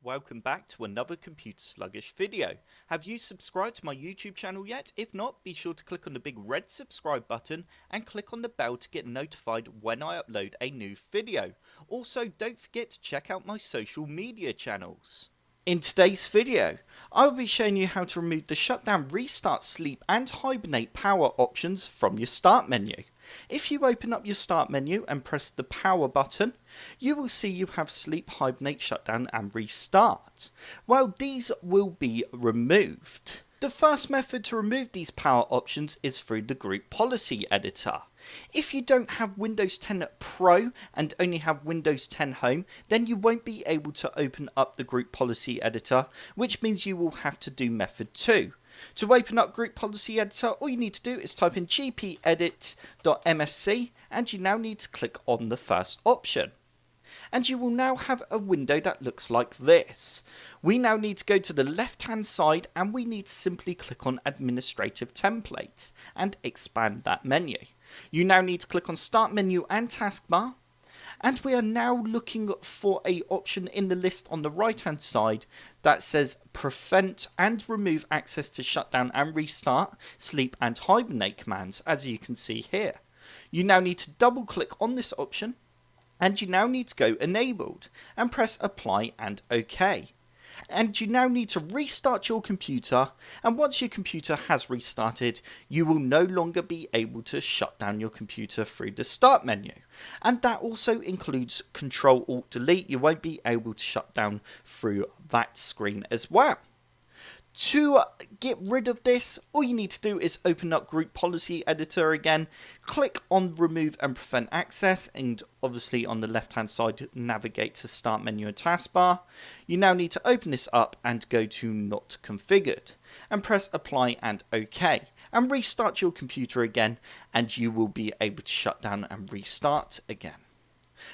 welcome back to another Computer Sluggish video. Have you subscribed to my YouTube channel yet? If not, be sure to click on the big red subscribe button and click on the bell to get notified when I upload a new video. Also, don't forget to check out my social media channels. In today's video, I will be showing you how to remove the shutdown, restart, sleep and hibernate power options from your start menu. If you open up your start menu and press the power button, you will see you have sleep, hibernate, shutdown and restart. Well, these will be removed. The first method to remove these power options is through the Group Policy Editor. If you don't have Windows 10 Pro and only have Windows 10 Home, then you won't be able to open up the Group Policy Editor, which means you will have to do method 2. To open up Group Policy Editor, all you need to do is type in gpedit.msc and you now need to click on the first option. And you will now have a window that looks like this. We now need to go to the left hand side and we need to simply click on Administrative Templates and expand that menu. You now need to click on Start Menu and Taskbar. And we are now looking for an option in the list on the right hand side that says Prevent and Remove Access to Shutdown and Restart, Sleep and Hibernate commands, as you can see here. You now need to double click on this option and you now need to go Enabled and press Apply and OK. And you now need to restart your computer, and once your computer has restarted, you will no longer be able to shut down your computer through the start menu. And that also includes Ctrl+Alt+Delete. You won't be able to shut down through that screen as well. To get rid of this, all you need to do is open up Group Policy Editor again, click on Remove and Prevent Access, and obviously on the left hand side navigate to Start Menu and Taskbar. You now need to open this up and go to Not Configured and press Apply and OK and restart your computer again, and you will be able to shut down and restart again.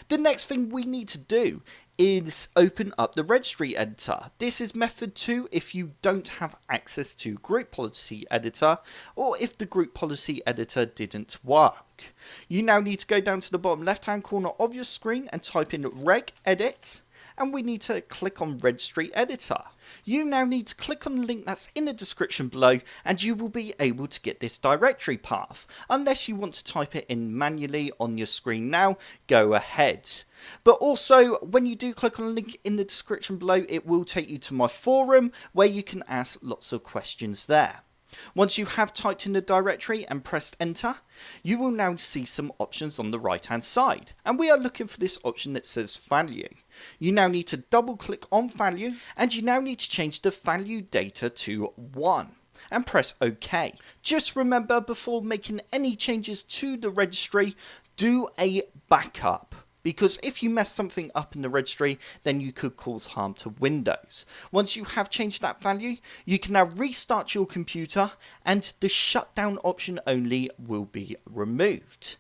The next thing we need to do is open up the Registry Editor. This is method 2 if you don't have access to Group Policy Editor or if the Group Policy Editor didn't work. You now need to go down to the bottom left hand corner of your screen and type in Regedit, and we need to click on Registry Editor. You now need to click on the link that's in the description below and you will be able to get this directory path. Unless you want to type it in manually on your screen now, go ahead. But also, when you do click on the link in the description below, it will take you to my forum where you can ask lots of questions there. Once you have typed in the directory and pressed enter, you will now see some options on the right hand side, and we are looking for this option that says value. You now need to double click on value and you now need to change the value data to 1 and press OK. Just remember, before making any changes to the registry, do a backup. Because if you mess something up in the registry, then you could cause harm to Windows. Once you have changed that value, you can now restart your computer and the shutdown option only will be removed.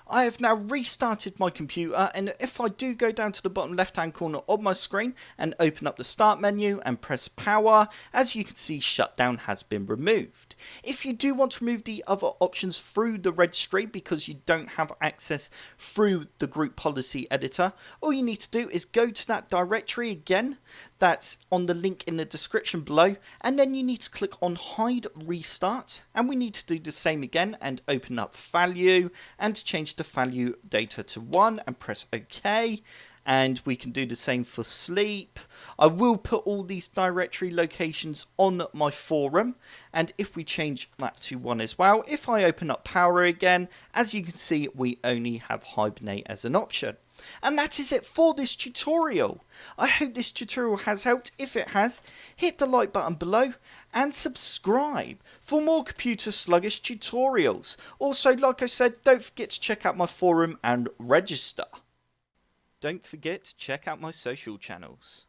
I have now restarted my computer, and if I do go down to the bottom left hand corner of my screen and open up the start menu and press power, as you can see, shutdown has been removed. If you do want to remove the other options through the registry because you don't have access through the Group Policy Editor, all you need to do is go to that directory again that's on the link in the description below, and then you need to click on Hide Restart, and we need to do the same again and open up value and change the value data to 1 and press OK. And we can do the same for sleep. I will put all these directory locations on my forum, and if we change that to 1 as well, if I open up power again, as you can see, we only have hibernate as an option. And that is it for this tutorial. I hope this tutorial has helped. If it has, hit the like button below and subscribe for more computer sluggish tutorials. Also, like I said, don't forget to check out my forum and register. Don't forget to check out my social channels.